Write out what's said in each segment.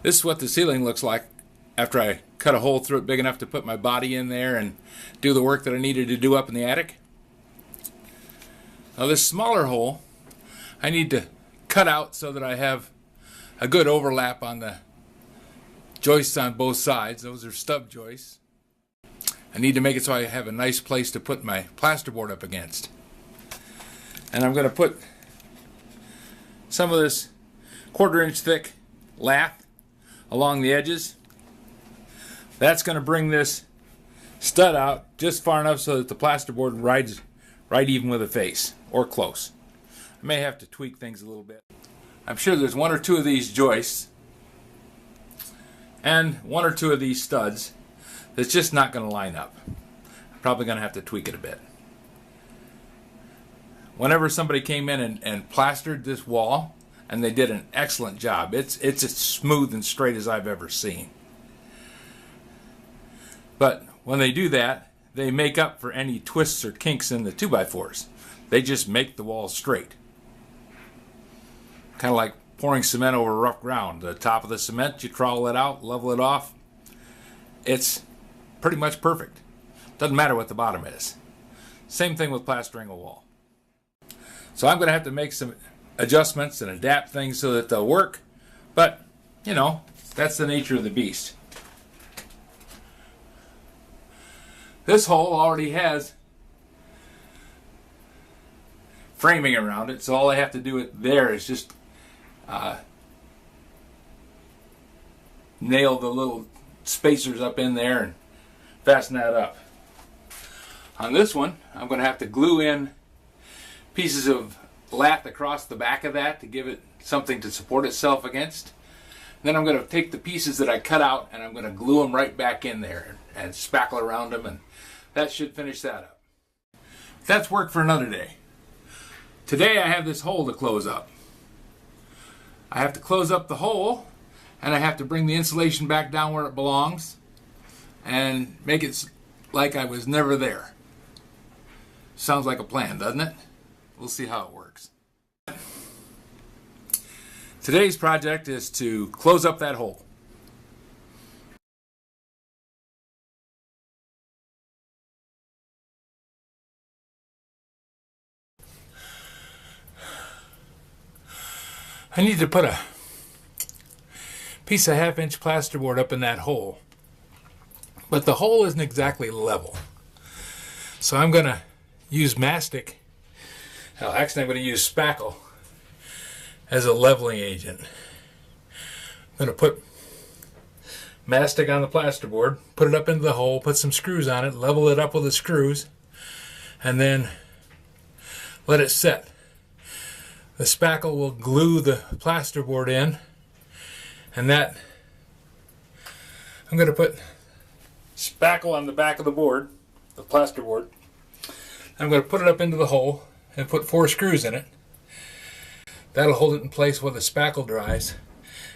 This is what the ceiling looks like after I cut a hole through it big enough to put my body in there and do the work that I needed to do up in the attic. Now this smaller hole I need to cut out so that I have a good overlap on the joists on both sides. Those are stub joists. I need to make it so I have a nice place to put my plasterboard up against. And I'm going to put some of this 1/4 inch thick lath along the edges. That's going to bring this stud out just far enough so that the plasterboard rides right even with the face, or close. I may have to tweak things a little bit. I'm sure there's 1 or 2 of these joists and 1 or 2 of these studs that's just not going to line up. I'm probably going to have to tweak it a bit. Whenever somebody came in and plastered this wall, and they did an excellent job, it's as smooth and straight as I've ever seen. But when they do that, they make up for any twists or kinks in the 2x4s. They just make the wall straight. Kind of like pouring cement over rough ground. The top of the cement, you trowel it out, level it off. It's pretty much perfect. Doesn't matter what the bottom is. Same thing with plastering a wall. So I'm going to have to make some adjustments and adapt things so that they'll work. But, you know, that's the nature of the beast. This hole already has framing around it, so all I have to do there is just nail the little spacers up in there and fasten that up. On this one, I'm going to have to glue in pieces of lath across the back of that to give it something to support itself against. Then I'm going to take the pieces that I cut out and I'm going to glue them right back in there and spackle around them, and that should finish that up. That's work for another day. Today I have this hole to close up. I have to close up the hole, and I have to bring the insulation back down where it belongs and make it like I was never there. Sounds like a plan, doesn't it? We'll see how it works. Today's project is to close up that hole. I need to put a piece of 1/2 inch plasterboard up in that hole, but the hole isn't exactly level. So I'm going to use mastic. Actually, I'm going to use spackle as a leveling agent. I'm going to put mastic on the plasterboard, put it up into the hole, put some screws on it, level it up with the screws, and then let it set. The spackle will glue the plasterboard in, and that I'm going to put spackle on the back of the board, the plasterboard. I'm going to put it up into the hole and put 4 screws in it. That'll hold it in place while the spackle dries,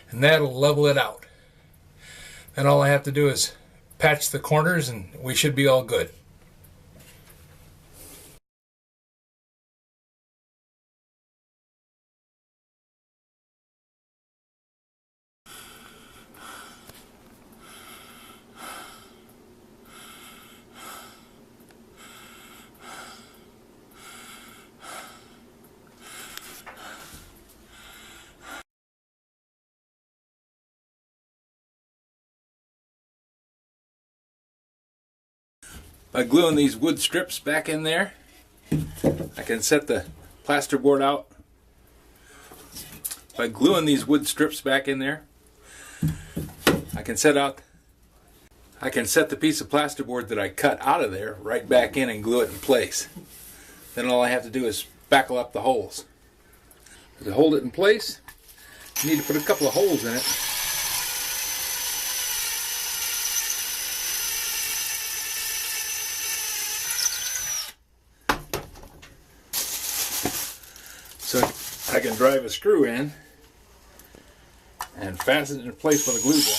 and that'll level it out. Then all I have to do is patch the corners and we should be all good. By gluing these wood strips back in there, I can set the plasterboard out. By gluing these wood strips back in there, I can set the piece of plasterboard that I cut out of there right back in and glue it in place. Then all I have to do is spackle up the holes. To hold it in place, you need to put a couple of holes in it. So I can drive a screw in and fasten it in place with a glue gun.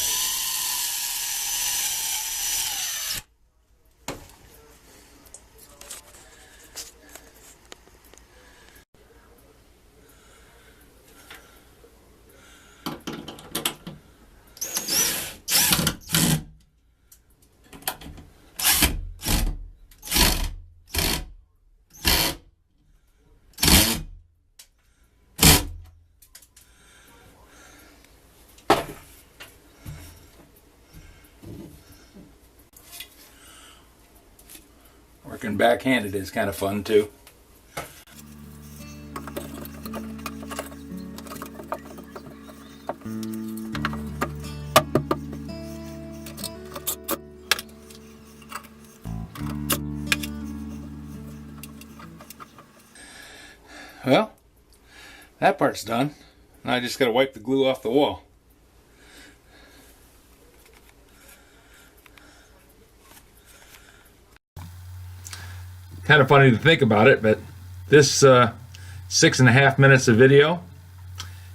Working backhanded is kind of fun too. Well, that part's done. Now I just got to wipe the glue off the wall. Kind of funny to think about it, but this 6.5 minutes of video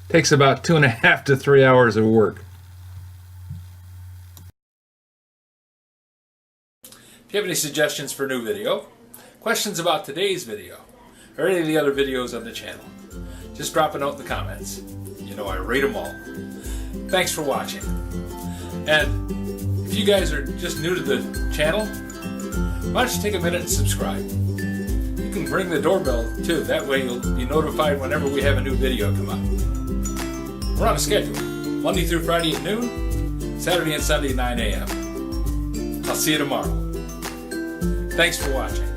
takes about 2.5 to 3 hours of work. If you have any suggestions for a new video, questions about today's video, or any of the other videos on the channel, just drop a note in the comments. You know I read them all. Thanks for watching. And if you guys are just new to the channel, why don't you take a minute and subscribe? You can ring the doorbell too. That way you'll be notified whenever we have a new video come up. We're on a schedule. Monday through Friday at noon, Saturday and Sunday at 9 a.m. I'll see you tomorrow. Thanks for watching.